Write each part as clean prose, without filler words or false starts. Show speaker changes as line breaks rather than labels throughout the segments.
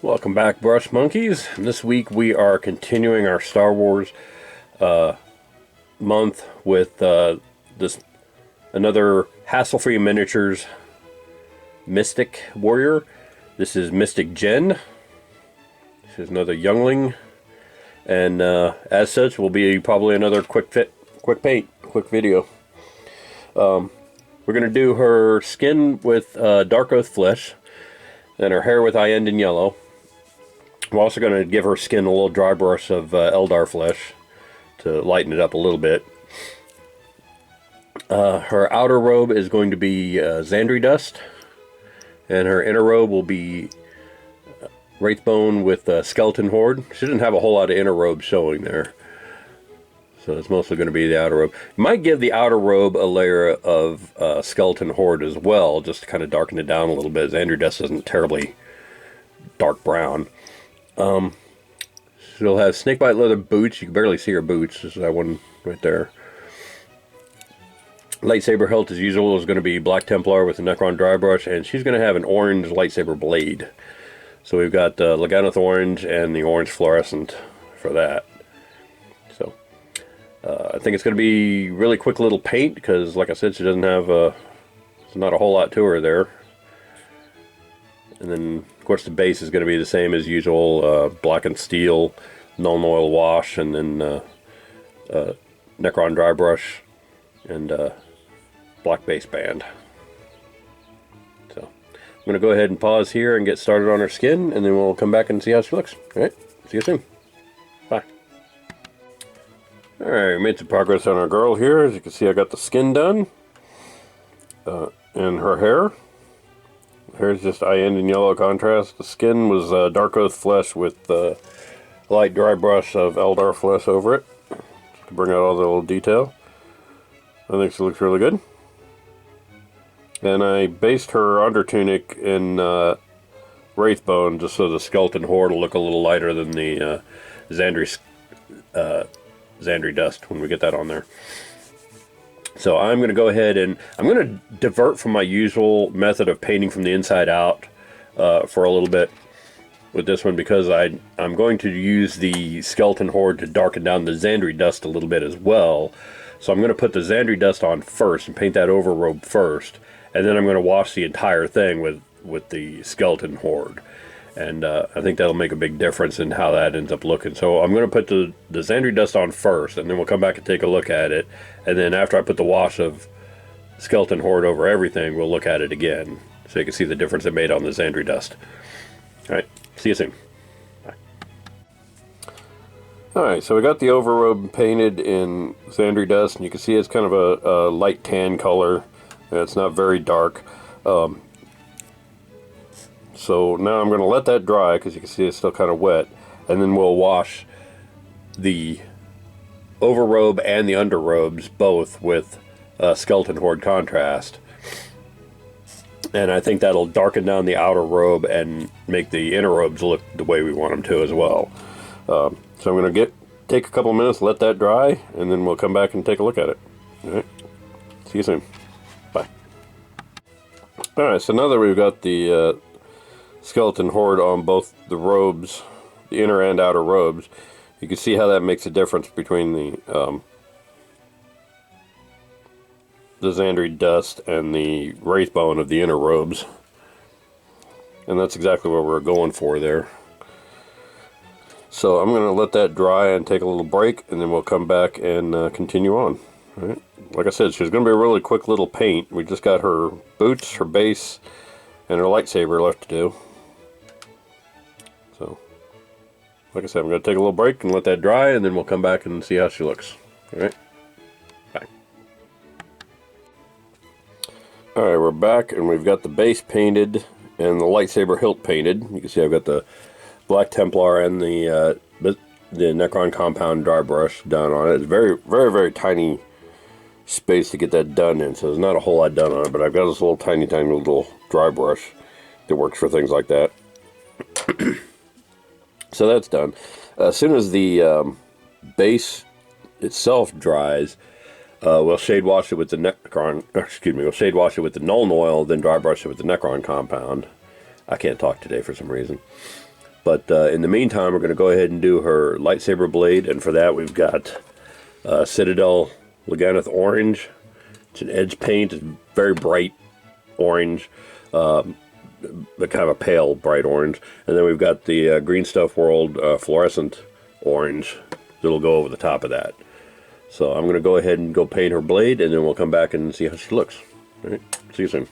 Welcome back, Brush Monkeys. This week we are continuing our Star Wars month with this another hassle-free miniatures Mystic Warrior. This is Mystic Jen. This is another youngling, and as such will be probably another quick video. We're gonna do her skin with Dark Oath flesh, and her hair with Iyanden yellow. We're also going to give her skin a little dry brush of Eldar flesh to lighten it up a little bit. Her outer robe is going to be Xandri dust, and her inner robe will be Wraithbone with Skeleton Horde. She didn't have a whole lot of inner robe showing there, so it's mostly going to be the outer robe. You might give the outer robe a layer of Skeleton Horde as well, just to kind of darken it down a little bit. Xandri dust isn't terribly dark brown. She'll have snakebite leather boots. You can barely see her boots. This is that one right there. Lightsaber hilt, as usual, is going to be Black Templar with the Necron dry brush, and she's going to have an orange lightsaber blade. So we've got Leganath orange and the orange fluorescent for that. So I think it's going to be really quick little paint because, like I said, she doesn't have there's not a whole lot to her there. And then, of course, the base is going to be the same as usual, black and steel, Nuln Oil wash, and then Necron dry brush, and black base band. So, I'm going to go ahead and pause here and get started on her skin, and then we'll come back and see how she looks. Alright, see you soon. Bye. Alright, we made some progress on our girl here. As you can see, I got the skin done, and her hair. Here's just Iyanden yellow contrast. The skin was Dark Oath flesh with light dry brush of Eldar flesh over it to bring out all the little detail. I think she looks really good. And I based her under tunic in Wraithbone just so the Skeleton Horde will look a little lighter than the Xandri dust when we get that on there. So I'm going to go ahead and I'm going to divert from my usual method of painting from the inside out for a little bit with this one, because I'm going to use the Skeleton Horde to darken down the Xandri dust a little bit as well. So I'm going to put the Xandri dust on first and paint that over robe first, and then I'm going to wash the entire thing with the Skeleton Horde. And I think that'll make a big difference in how that ends up looking. So I'm going to put the Xandri dust on first, and then we'll come back and take a look at it. And then after I put the wash of Skeleton Horde over everything, we'll look at it again, so you can see the difference it made on the Xandri dust. Alright, see you soon. Bye. Alright, so we got the overrobe painted in Xandri dust, and you can see it's kind of a light tan color. And it's not very dark. So now I'm going to let that dry because you can see it's still kind of wet, and then we'll wash the overrobe and the underrobes both with Skeleton Horde contrast, and I think that'll darken down the outer robe and make the inner robes look the way we want them to as well. So I'm going to take a couple minutes, let that dry, and then we'll come back and take a look at it. Alright, see you soon. Bye. Alright, so now that we've got the Skeleton Horde on both the robes, the inner and outer robes, you can see how that makes a difference between the Xandri dust and the Wraithbone of the inner robes. And that's exactly what we're going for there. So I'm going to let that dry and take a little break, and then we'll come back and continue on. All right. Like I said, she's going to be a really quick little paint. We just got her boots, her base, and her lightsaber left to do. So, like I said, I'm going to take a little break and let that dry, and then we'll come back and see how she looks. Alright? Bye. Alright, we're back, and we've got the base painted and the lightsaber hilt painted. You can see I've got the Black Templar and the Necron compound dry brush done on it. It's very, very, very tiny space to get that done in, so there's not a whole lot done on it, but I've got this little tiny little dry brush that works for things like that. So that's done. As soon as the base itself dries, we'll shade wash it with the Necron. We'll shade wash it with the Nuln Oil, then dry brush it with the Necron compound. I can't talk today for some reason. But in the meantime, we're going to go ahead and do her lightsaber blade, and for that we've got Citadel Leganeth Orange. It's an edge paint, it's very bright orange, but kind of a pale bright orange. And then we've got the Green Stuff World fluorescent orange that'll go over the top of that. So I'm going to go ahead and go paint her blade, and then we'll come back and see how she looks. All right, see you soon.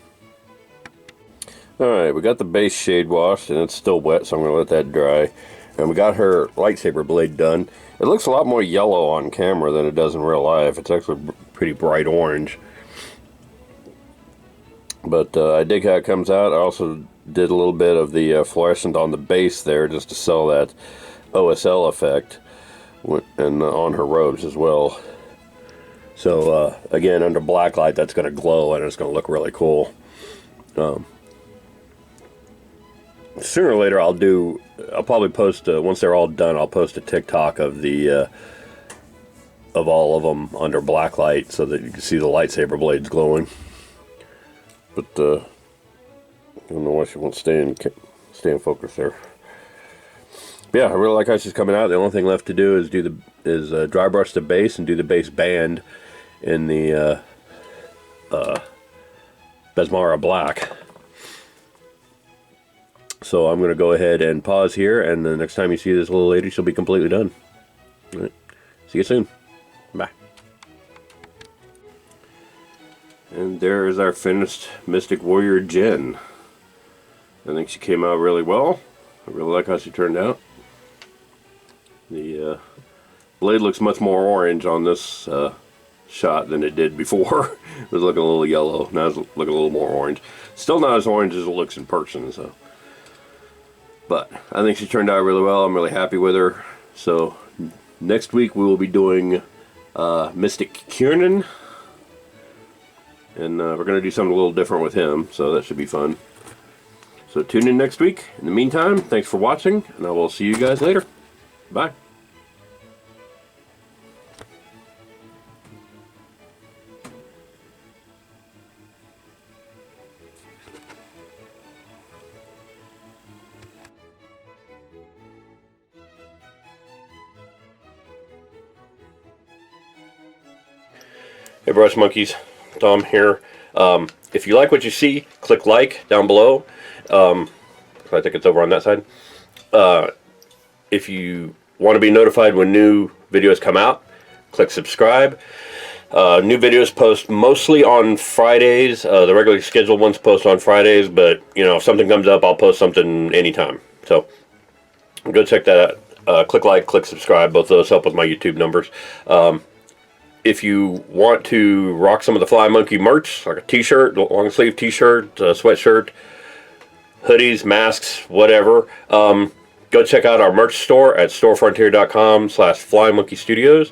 Alright, we got the base shade washed, and it's still wet, so I'm going to let that dry. And we got her lightsaber blade done. It looks a lot more yellow on camera than it does in real life. It's actually pretty bright orange. But I dig how it comes out. I also did a little bit of the fluorescent on the base there, just to sell that OSL effect, and on her robes as well. So again, under black light, that's going to glow, and it's going to look really cool. Sooner or later, I'll probably post, once they're all done, I'll post a TikTok of the of all of them under black light, so that you can see the lightsaber blades glowing. But I don't know why she won't stay in focus there. But yeah, I really like how she's coming out. The only thing left to do is dry brush the base and do the base band in the Besmara black. So I'm going to go ahead and pause here, and the next time you see this little lady, she'll be completely done. All right. See you soon. Bye. And there is our finished Mystic Warrior Jen. I think she came out really well. I really like how she turned out. The blade looks much more orange on this shot than it did before. It was looking a little yellow. Now it's looking a little more orange. Still not as orange as it looks in person, so. But I think she turned out really well. I'm really happy with her. So next week we will be doing Mystic Kiernan. And we're going to do something a little different with him. So that should be fun. So tune in next week. In the meantime, thanks for watching. And I will see you guys later. Bye. Hey brush monkeys, Tom here. If you like what you see, click like down below. I think it's over on that side. If you want to be notified when new videos come out, click subscribe. New videos post mostly on Fridays. The regularly scheduled ones post on Fridays, but you know, if something comes up, I'll post something anytime. So go check that out. Click like, click subscribe. Both of those help with my YouTube numbers. If you want to rock some of the Fly Monkey merch, like a t-shirt, long sleeve t-shirt, sweatshirt, hoodies, masks, whatever, go check out our merch store at storefrontier.com/FlyMonkeyStudios.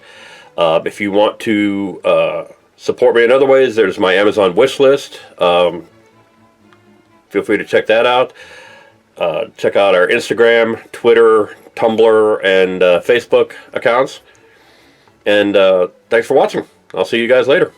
If you want to support me in other ways, there's my Amazon wish list. Feel free to check that out. Check out our Instagram, Twitter, Tumblr, and Facebook accounts. And thanks for watching. I'll see you guys later.